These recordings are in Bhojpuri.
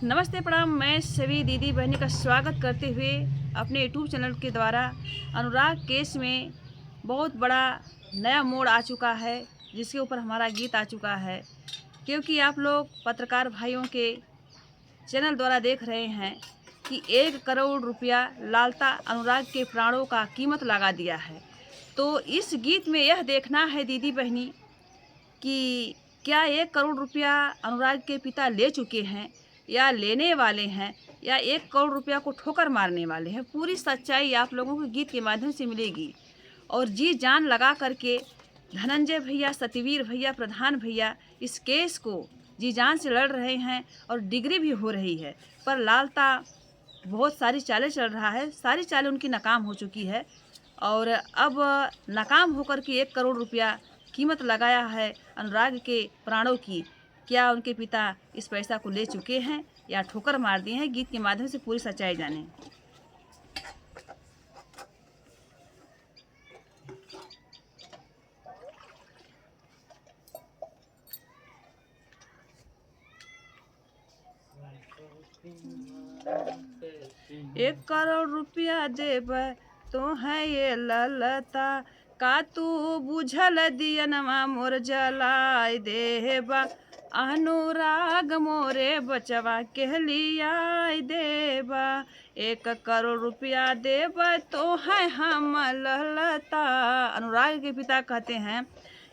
नमस्ते प्रणाम। मैं सभी दीदी बहनी का स्वागत करते हुए अपने यूट्यूब चैनल के द्वारा अनुराग केस में बहुत बड़ा नया मोड़ आ चुका है, जिसके ऊपर हमारा गीत आ चुका है। क्योंकि आप लोग पत्रकार भाइयों के चैनल द्वारा देख रहे हैं कि 1 करोड़ रुपया लालता अनुराग के प्राणों का कीमत लगा दिया है। तो इस गीत में यह देखना है दीदी बहनी कि क्या 1 करोड़ रुपया अनुराग के पिता ले चुके हैं या लेने वाले हैं या 1 करोड़ रुपया को ठोकर मारने वाले हैं। पूरी सच्चाई आप लोगों को गीत के माध्यम से मिलेगी। और जी जान लगा करके धनंजय भैया, सतवीर भैया, प्रधान भैया इस केस को जी जान से लड़ रहे हैं और डिग्री भी हो रही है। पर लालता बहुत सारी चालें चल रहा है, सारी चालें उनकी नाकाम हो चुकी है। और अब नाकाम होकर के 1 करोड़ रुपया कीमत लगाया है अनुराग के प्राणों की। क्या उनके पिता इस पैसा को ले चुके हैं या ठोकर मार दिए हैं? गीत के माध्यम से पूरी सच्चाई जानें। एक करोड़ रुपया देबै तो है ये ललता, का तू बुझल दियनमा मोर जलाय देबा, अनुराग मोरे बचवा कहलियाय देबा। 1 करोड़ रुपया देबै तो है हम ललता। अनुराग के पिता कहते हैं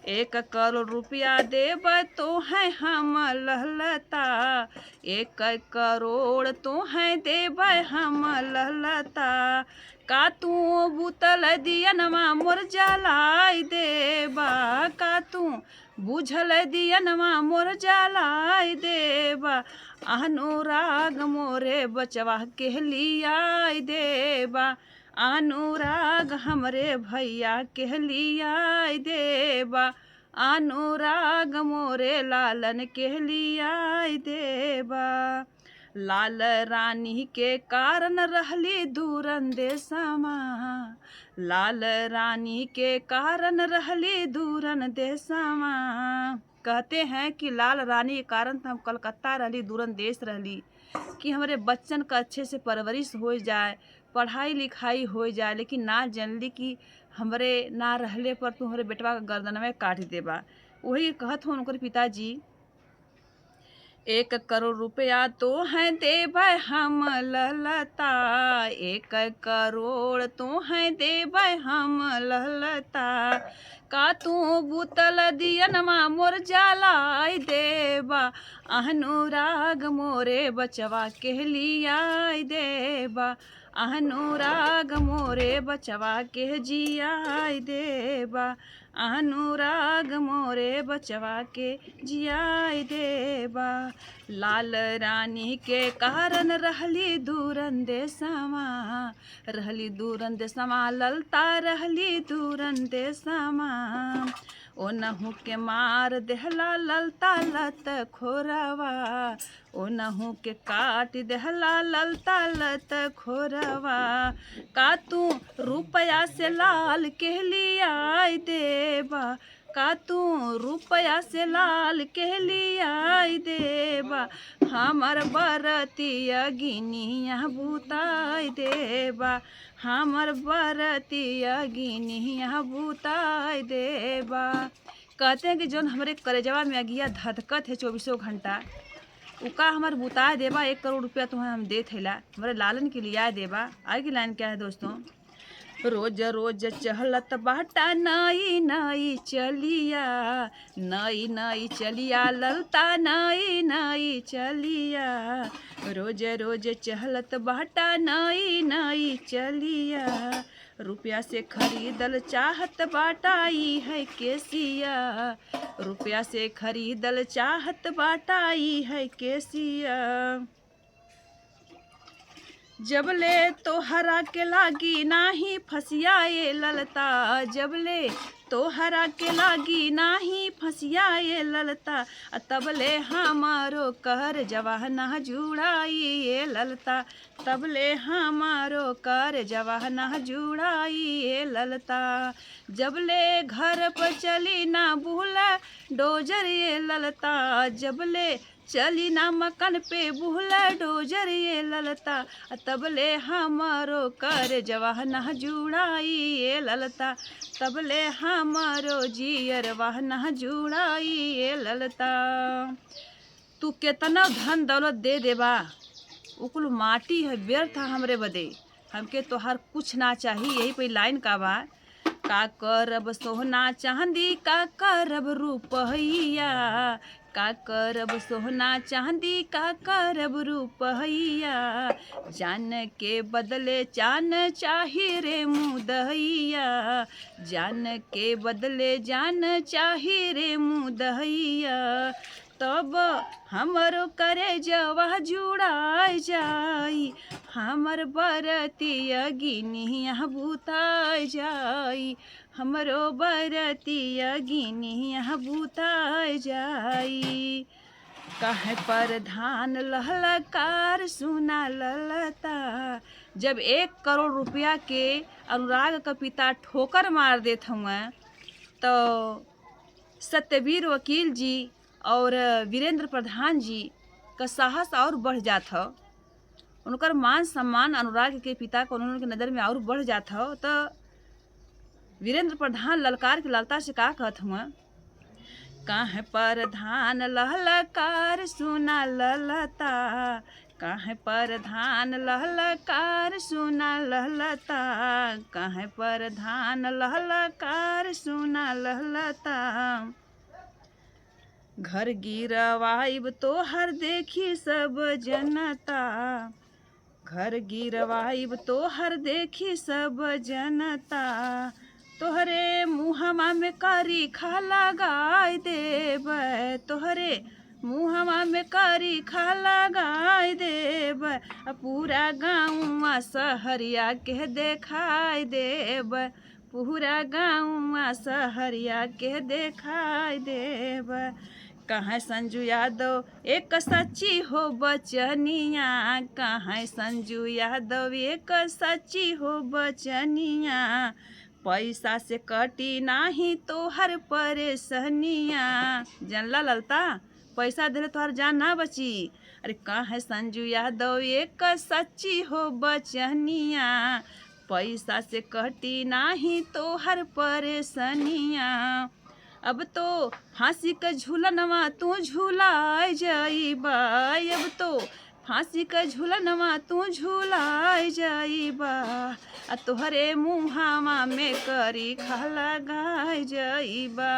1 करोड़ रुपया देबै तो है हम ललता, 1 करोड़ तो है देबै हम ललता, का तू बुतल दियनमा मोर जलाय देबा, का तू बुझल दियनमा मोर जलाय देबा, अनुराग मोरे बचवा कहलियाय देबा, अनुराग हमरे भैया कहलियाय देबा, अनुराग मोरे लालन कहलियाय देबा। लाल रानी के कारण रहली दूरन देशमा, लाल रानी के कारण रहली दूरन देशमा। कहते हैं कि लाल रानी के कारण हम कलकत्ता रहली, दूरन देश रहली, कि हमारे बच्चन का अच्छे से परवरिश हो जाए, पढ़ाई लिखाई हो जाए। लेकिन ना जानली कि हमरे ना रहले पर तू हमारे बेटवा का गर्दन में काट देबा। वही कहत हो उनकर पिताजी 1 करोड़ रुपया तो है देबै हम ललता, 1 करोड़ तो है देबै हम ललता, का तू बुतल दियनमा मोर जलाय देबा, अनुराग मोरे बचवा कहलियाय देबा, अनुराग मोरे बचवा के जियाय देबा, अनुराग मोरे बचवा के जियाय देबा। लाल रानी के कारण रहली दूरन देशमा, रहली दूरन देशमा, ललता रहली दूरन देशमा। ओ नहू के मार देहला ललता लत खोरवा, ओ नहू के काट देहला ललता लत खोरवा, का तू रुपया से लाल कहलियाय देबा, का तू रुपया से लाल कहलियाय देबा, हमर बरतिया गिनिया बुताय देबा, हमर बरतिया गिनिया बुताय देबा। कहते हैं कि जौन हमारे कलेजवा में अगिया धधकत है 24 घंटा, उका हमर बुताय देबा। 1 करोड़ रुपया तुम्हें हम दे थेला, हमारे लालन के लिए देबा। आगे की लाइन क्या है दोस्तों? रोज रोज चहलत बाटा नई नई चलिया, नई नई चलिया ललता नई नई चलिया, रोज रोज चहलत बाटा नई नई चलिया, रुपया से खरीदल चाहत बाटाई है केसिया, रुपया से खरीदल चाहत बाटाई है केसिया। जबले तोहरा के लागी नाही फसियाए ललता, जबले तोहरा के लागी नाही फसियाए ललता, तबले हमारो कर जवाह ना जुड़ाई ये ललता, तबले हमारो कर जवाह ना जुड़ाई ये ललता। जबले घर पर चली ना भूल डोजर ये ललता, जबले चली ना मकन पे बुहला डोजर ये ललता तबले हमारो कर जवाह न जुड़ाई ये ललता तबले हमारो जियर वाह न जुड़ाई ये ललता। तू केतना धन दौलत दे देबा उकुल माटी है व्यर्थ हमरे बदे, हमके तोहार कुछ ना चाहिए। यही पे लाइन का बा, का करब सोहना चांदी का करब रुपहिया, का करब सोहना चांदी का करब रुपहिया, जान के बदले जान चाही रे मुदहिया, जान के बदले जान चाही रे मुदहिया, तब हमरो करे जवा जुड़ाई जाई, हमर बरतिया गिनिया बुताई जाई, हमरो बरतिया गिनिया बुताई जाई। काहे प्रधान लहलकार सुना ललता, जब 1 करोड़ रुपया के अनुराग का पिता ठोकर मार देत हुआ तो सत्यवीर वकील जी और वीरेंद्र प्रधान जी का साहस और बढ़ जात हो, उनकर मान सम्मान अनुराग के पिता को उन्होंने नज़र में और बढ़ जात हो। तो वीरेंद्र प्रधान ललकार के ललता से का कहत हुआ, काहे प्रधान ललकार सुना ललता, काहे प्रधान ललकार सुना ललता, काहे प्रधान ललकार सुना ललता, घर गिरवाइब तोहर देखी सब जनता, घर गिरवाइब तोहर देखी सब जनता, तोहरे मुहमा में करी खा लगाई देब, तोहरे मुहमा में करी खा लगाई देब, पूरा गाँव सहरिया के देखाई देब, पूरा गाँव सहरिया के देखाई देब। कहाँ संजू यादव एक सच्ची हो बचनिया, कहाँ संजू यादव एक सच्ची हो बचनिया, पैसा से कटी नाही तोहर परेशानिया। जानला ललता, पैसा देले तोहर जान ना बची। अरे कहाँ संजू यादव एक सच्ची हो बचनिया, पैसा से कटी नाही तोहर परेशानिया। अब तो फांसी का झूलनवा तू झूलाए जाइबा, अब तो फांसी का झूलनवा तू झूलाए जाइबा, आ तोहरे मुहावा में करी खा लगाए जाइबा।